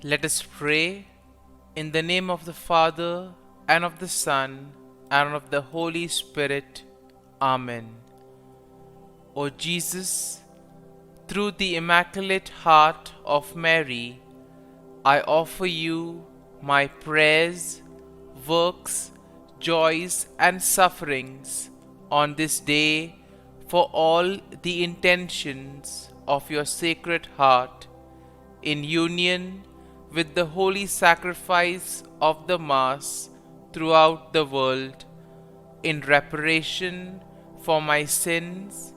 Let us pray in the name of the Father, and of the Son, and of the Holy Spirit. Amen. O Jesus, through the Immaculate Heart of Mary, I offer you my prayers, works, joys, and sufferings on this day for all the intentions of your Sacred Heart, in union with the holy sacrifice of the Mass throughout the world, in reparation for my sins,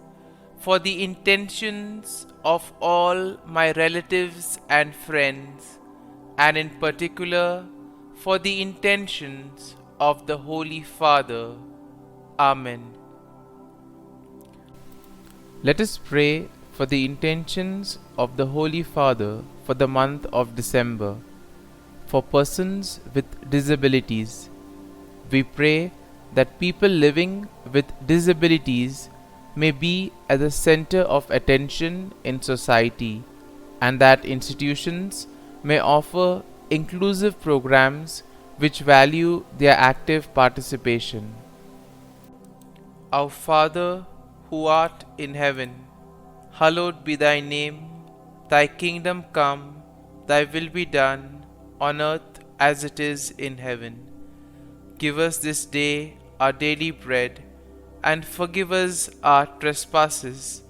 for the intentions of all my relatives and friends, and in particular for the intentions of the Holy Father. Amen. Let us pray for the intentions of the Holy Father for the month of December. For persons with disabilities, we pray that people living with disabilities may be at the center of attention in society, and that institutions may offer inclusive programs which value their active participation. Our Father, who art in heaven, hallowed be thy name. Thy kingdom come, thy will be done, on earth as it is in heaven. Give us this day our daily bread, and forgive us our trespasses,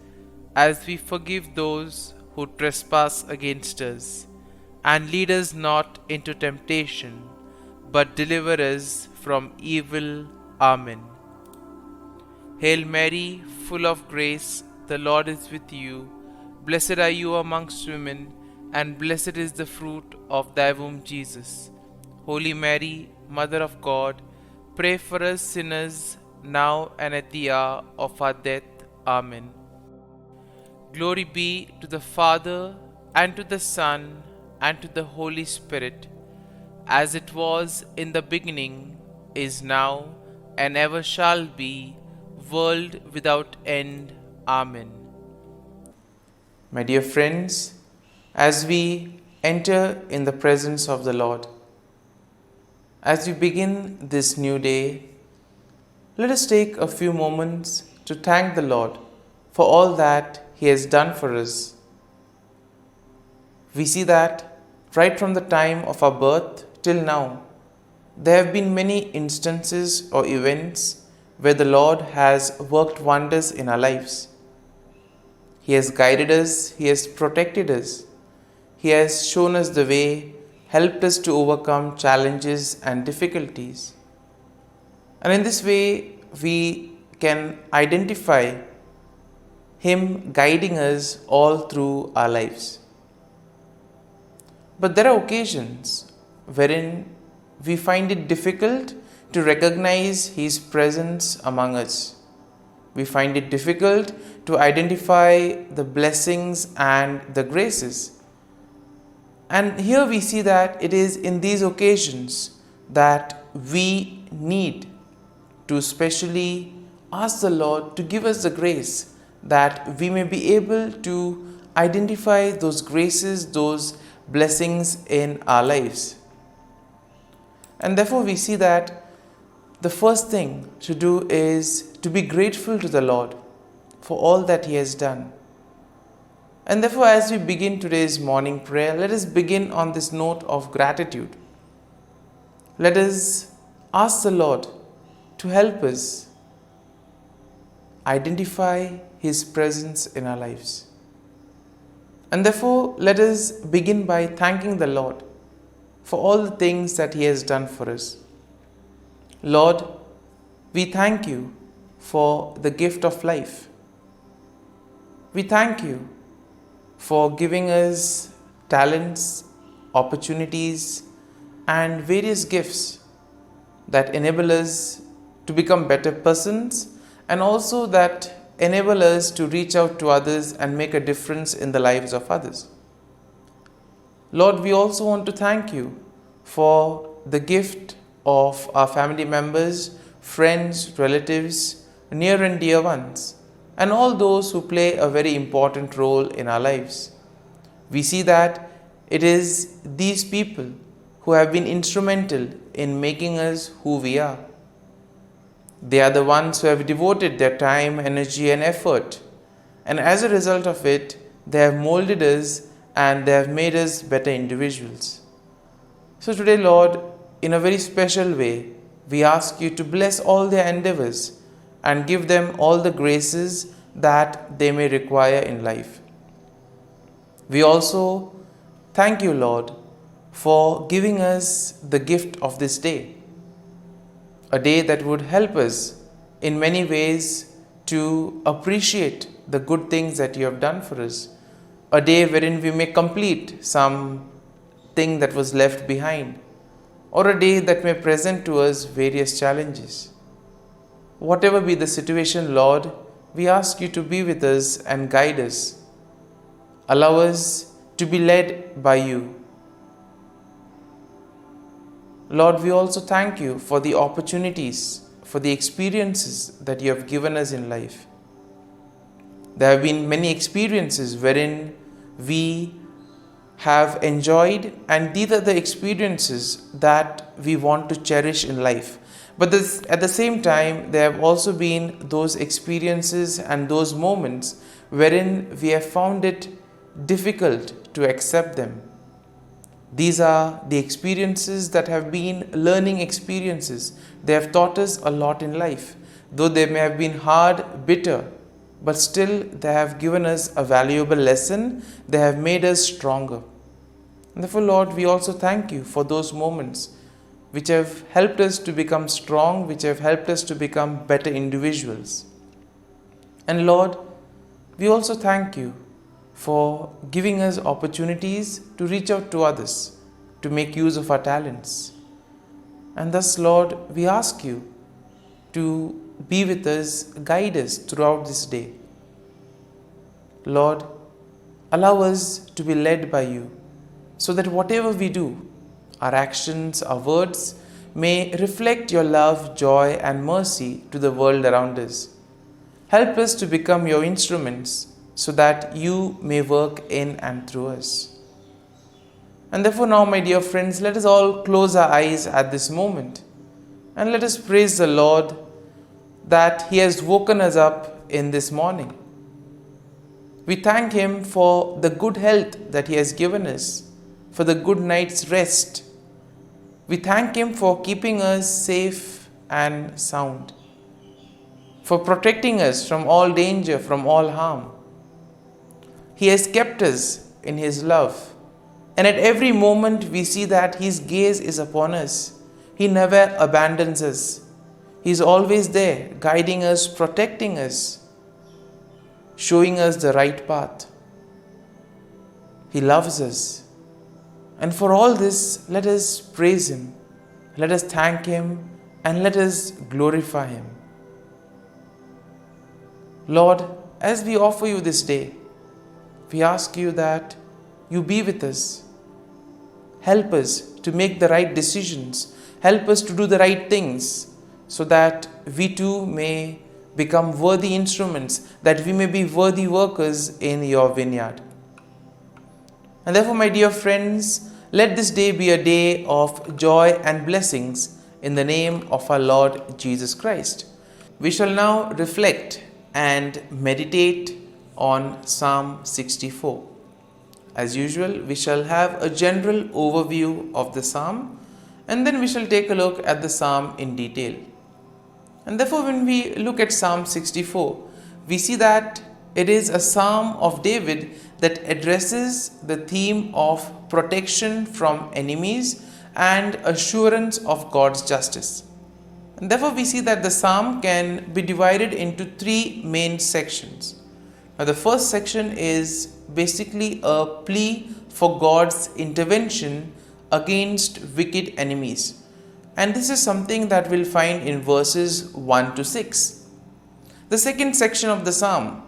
as we forgive those who trespass against us. And lead us not into temptation, but deliver us from evil. Amen. Hail Mary, full of grace, the Lord is with you. Blessed are you amongst women, and blessed is the fruit of thy womb, Jesus. Holy Mary, Mother of God, pray for us sinners, now and at the hour of our death. Amen. Glory be to the Father, and to the Son, and to the Holy Spirit, as it was in the beginning, is now, and ever shall be, world without end. Amen. My dear friends, as we enter in the presence of the Lord, as we begin this new day, let us take a few moments to thank the Lord for all that He has done for us. We see that right from the time of our birth till now, there have been many instances or events where the Lord has worked wonders in our lives. He has guided us, He has protected us, He has shown us the way, helped us to overcome challenges and difficulties. And in this way, we can identify Him guiding us all through our lives. But there are occasions wherein we find it difficult to recognize His presence among us. We find it difficult to identify the blessings and the graces. And here we see that it is in these occasions that we need to specially ask the Lord to give us the grace that we may be able to identify those graces, those blessings in our lives. And therefore we see that the first thing to do is to be grateful to the Lord for all that He has done. And therefore, as we begin today's morning prayer, let us begin on this note of gratitude. Let us ask the Lord to help us identify His presence in our lives. And therefore, let us begin by thanking the Lord for all the things that He has done for us. Lord, we thank You for the gift of life. We thank You for giving us talents, opportunities, and various gifts that enable us to become better persons, and also that enable us to reach out to others and make a difference in the lives of others. Lord, we also want to thank You for the gift of our family members, friends, relatives, near and dear ones, and all those who play a very important role in our lives. We see that It is these people who have been instrumental in making us who we are. They are the ones who have devoted their time, energy, and effort. And as a result of it, they have molded us and they have made us better individuals. So today, Lord, in a very special way, we ask you to bless all their endeavors and give them all the graces that they may require in life. We also thank you, Lord, for giving us the gift of this day, a day that would help us in many ways to appreciate the good things that you have done for us, a day wherein we may complete some thing that was left behind, or a day that may present to us various challenges. Whatever be the situation, Lord, we ask you to be with us and guide us. Allow us to be led by you. Lord, we also thank you for the opportunities, for the experiences that you have given us in life. There have been many experiences wherein we have enjoyed, and these are the experiences that we want to cherish in life. But at the same time, there have also been those experiences and those moments wherein we have found it difficult to accept them. These are the experiences that have been learning experiences. They have taught us a lot in life. Though they may have been hard, bitter, but still they have given us a valuable lesson. They have made us stronger. And therefore, Lord, we also thank you for those moments which have helped us to become strong, which have helped us to become better individuals. And Lord, we also thank you for giving us opportunities to reach out to others, to make use of our talents. And thus, Lord, we ask you to be with us, guide us throughout this day. Lord, allow us to be led by you, so that whatever we do, our actions, our words, may reflect your love, joy, and mercy to the world around us. Help us to become your instruments, so that you may work in and through us. And therefore now, my dear friends, let us all close our eyes at this moment and let us praise the Lord that He has woken us up in this morning. We thank Him for the good health that He has given us, for the good night's rest. We thank Him for keeping us safe and sound, for protecting us from all danger, from all harm. He has kept us in His love, and at every moment we see that His gaze is upon us. He never abandons us. He is always there, guiding us, protecting us, showing us the right path. He loves us. And for all this, let us praise Him, let us thank Him, and let us glorify Him. Lord, as we offer you this day, we ask you that you be with us. Help us to make the right decisions. Help us to do the right things, so that we too may become worthy instruments, that we may be worthy workers in your vineyard. And therefore, my dear friends, let this day be a day of joy and blessings in the name of our Lord Jesus Christ. We shall now reflect and meditate on Psalm 64. As usual, we shall have a general overview of the psalm, and then we shall take a look at the psalm in detail. And therefore, when we look at Psalm 64, we see that it is a psalm of David that addresses the theme of protection from enemies and assurance of God's justice. And therefore, we see that the psalm can be divided into three main sections. Now, the first section is basically a plea for God's intervention against wicked enemies. And this is something that we'll find in verses 1 to 6. The second section of the psalm,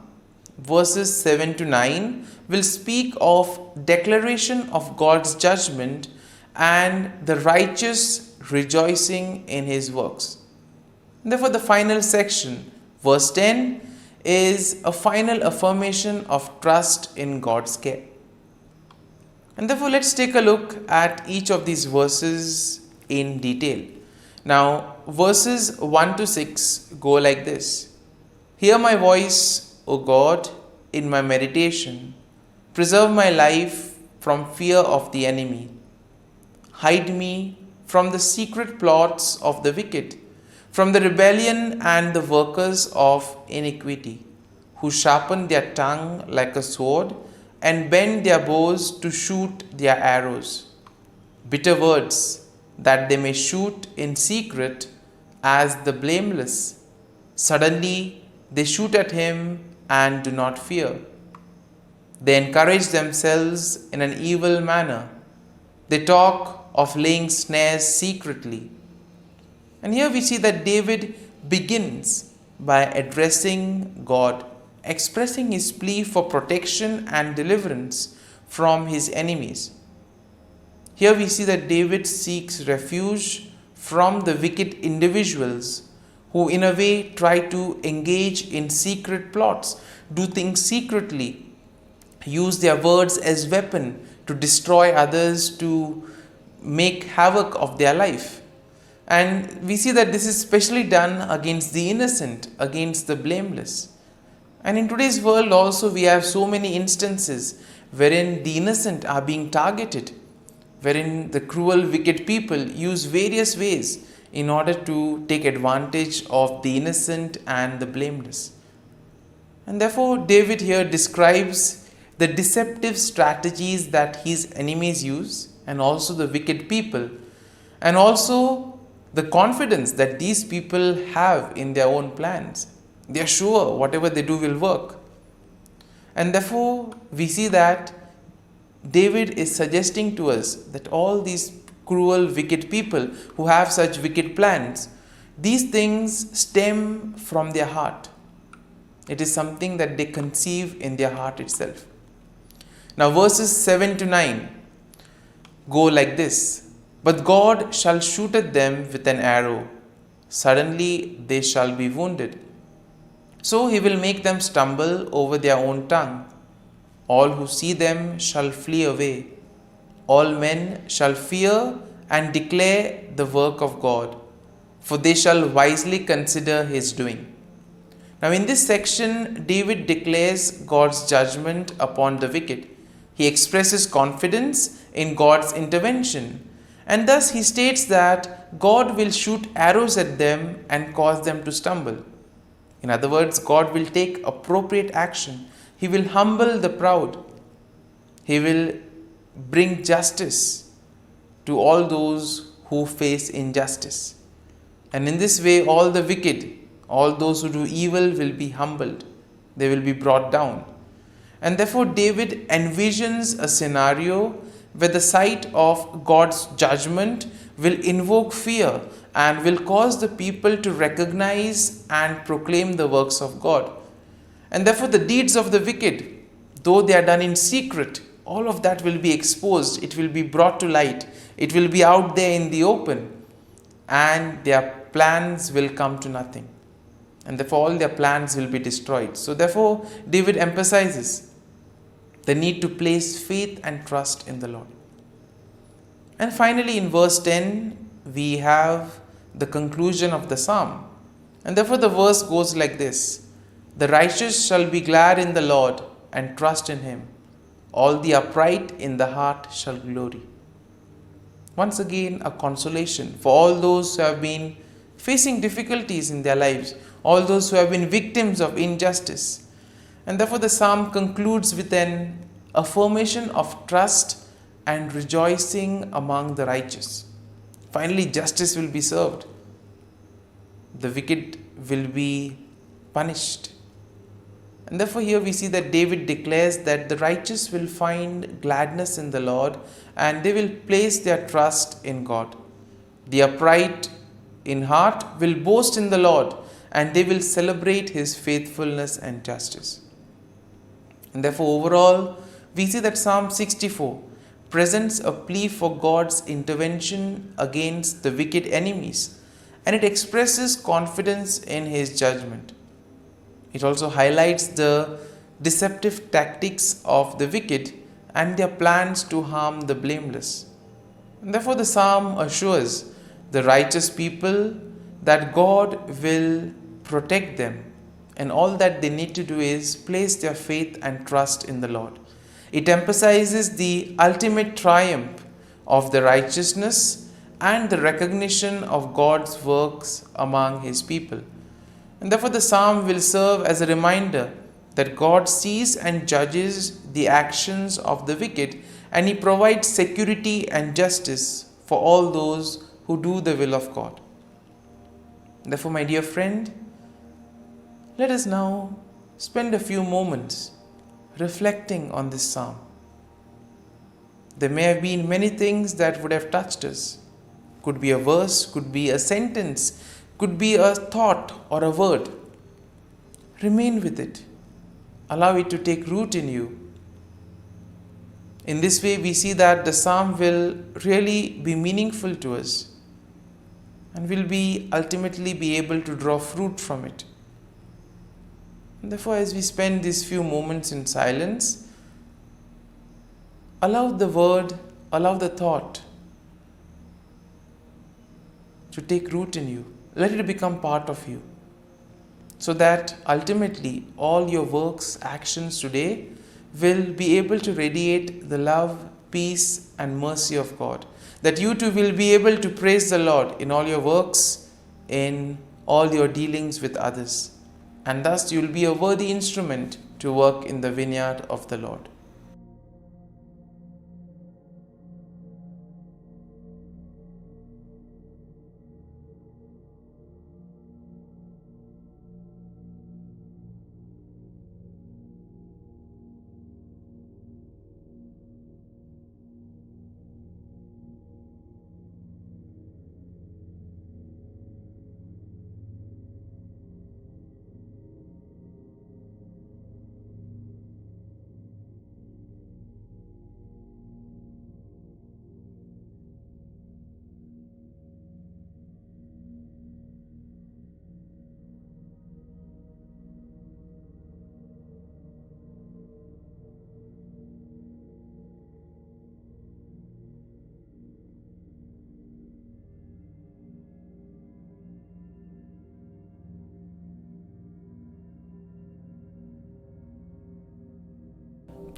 verses 7 to 9, will speak of declaration of God's judgment and the righteous rejoicing in His works. Therefore, the final section, verse 10, is a final affirmation of trust in God's care. And therefore, let's take a look at each of these verses in detail. Now, verses 1 to 6 go like this. Hear my voice, O God, in my meditation. Preserve my life from fear of the enemy. Hide me from the secret plots of the wicked, from the rebellion and the workers of iniquity, who sharpen their tongue like a sword and bend their bows to shoot their arrows. Bitter words that they may shoot in secret as the blameless. Suddenly they shoot at him and do not fear. They encourage themselves in an evil manner. They talk of laying snares secretly. And here we see that David begins by addressing God, expressing his plea for protection and deliverance from his enemies. Here we see that David seeks refuge from the wicked individuals who in a way try to engage in secret plots, do things secretly, use their words as weapon to destroy others, to make havoc of their life. And we see that this is especially done against the innocent, against the blameless. And in today's world also we have so many instances wherein the innocent are being targeted, wherein the cruel, wicked people use various ways in order to take advantage of the innocent and the blameless. And therefore, David here describes the deceptive strategies that his enemies use, and also the wicked people, and also the confidence that these people have in their own plans. They are sure whatever they do will work. And therefore, we see that David is suggesting to us that all these cruel, wicked people who have such wicked plans, these things stem from their heart. It is something that they conceive in their heart itself. Now, verses 7 to 9 go like this. But God shall shoot at them with an arrow. Suddenly they shall be wounded. So he will make them stumble over their own tongue. All who see them shall flee away. All men shall fear and declare the work of God, for they shall wisely consider his doing. Now in this section, David declares God's judgment upon the wicked. He expresses confidence in God's intervention, and thus he states that God will shoot arrows at them and cause them to stumble. In other words, God will take appropriate action. He will humble the proud. He will bring justice to all those who face injustice. And in this way, all the wicked, all those who do evil will be humbled. They will be brought down. And therefore, David envisions a scenario where the sight of God's judgment will invoke fear and will cause the people to recognize and proclaim the works of God. And therefore, the deeds of the wicked, though they are done in secret, all of that will be exposed. It will be brought to light. It will be out there in the open. And their plans will come to nothing. And therefore, all their plans will be destroyed. So therefore, David emphasizes the need to place faith and trust in the Lord. And finally, in verse 10, we have the conclusion of the psalm. And therefore, the verse goes like this. The righteous shall be glad in the Lord and trust in him. All the upright in the heart shall glory. Once again, a consolation for all those who have been facing difficulties in their lives, all those who have been victims of injustice. And therefore, the psalm concludes with an affirmation of trust and rejoicing among the righteous. Finally, justice will be served. The wicked will be punished. And therefore, here we see that David declares that the righteous will find gladness in the Lord and they will place their trust in God. The upright in heart will boast in the Lord and they will celebrate his faithfulness and justice. And therefore, overall, we see that Psalm 64 presents a plea for God's intervention against the wicked enemies, and it expresses confidence in his judgment. It also highlights the deceptive tactics of the wicked and their plans to harm the blameless. And therefore, the psalm assures the righteous people that God will protect them, and all that they need to do is place their faith and trust in the Lord. It emphasizes the ultimate triumph of the righteousness and the recognition of God's works among His people. And therefore, the psalm will serve as a reminder that God sees and judges the actions of the wicked, and He provides security and justice for all those who do the will of God. Therefore, my dear friend, let us now spend a few moments reflecting on this psalm. There may have been many things that would have touched us. Could be a verse, could be a sentence, could be a thought or a word. Remain with it. Allow it to take root in you. In this way, we see that the psalm will really be meaningful to us, and will be ultimately be able to draw fruit from it. And therefore, as we spend these few moments in silence, allow the word, allow the thought to take root in you. Let it become part of you, so that ultimately all your works, actions today will be able to radiate the love, peace and mercy of God. That you too will be able to praise the Lord in all your works, in all your dealings with others. And thus you will be a worthy instrument to work in the vineyard of the Lord.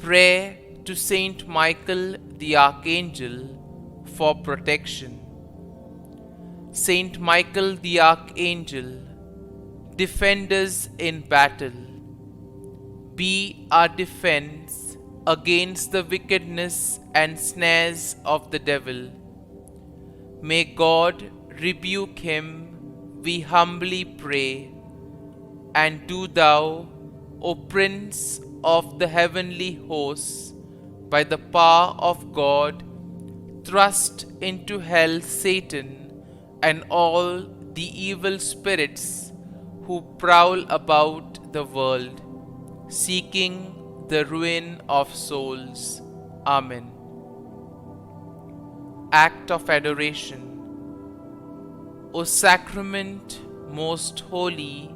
Prayer to Saint Michael the Archangel for protection. Saint Michael the Archangel, defend us in battle. Be our defense against the wickedness and snares of the devil. May God rebuke him, we humbly pray. And do thou, O Prince of the heavenly hosts, by the power of God, thrust into hell Satan and all the evil spirits who prowl about the world, seeking the ruin of souls. Amen. Act of Adoration. O Sacrament most holy,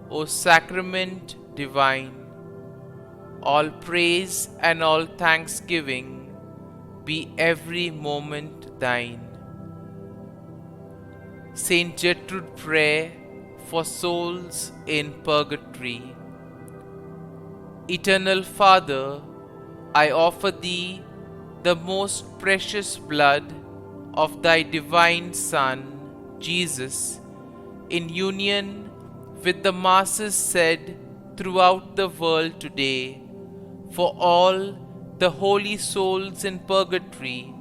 O Sacrament divine, all praise and all thanksgiving be every moment thine. Saint Gertrude Prayer for souls in purgatory. Eternal Father, I offer Thee the most precious blood of Thy divine Son, Jesus, in union with the masses said throughout the world today, for all the holy souls in purgatory,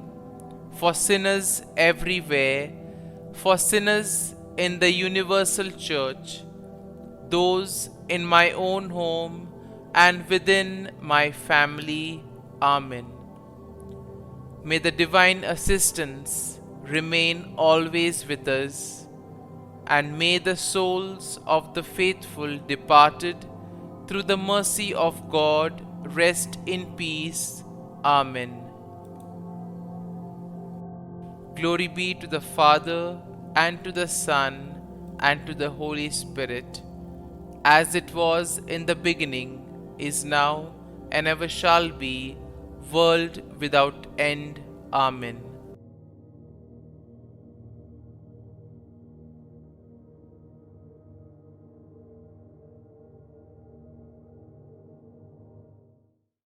for sinners everywhere, for sinners in the universal church, those in my own home and within my family. Amen. May the divine assistance remain always with us, and may the souls of the faithful departed through the mercy of God rest in peace. Amen. Glory be to the Father, and to the Son, and to the Holy Spirit, as it was in the beginning, is now, and ever shall be, world without end. Amen.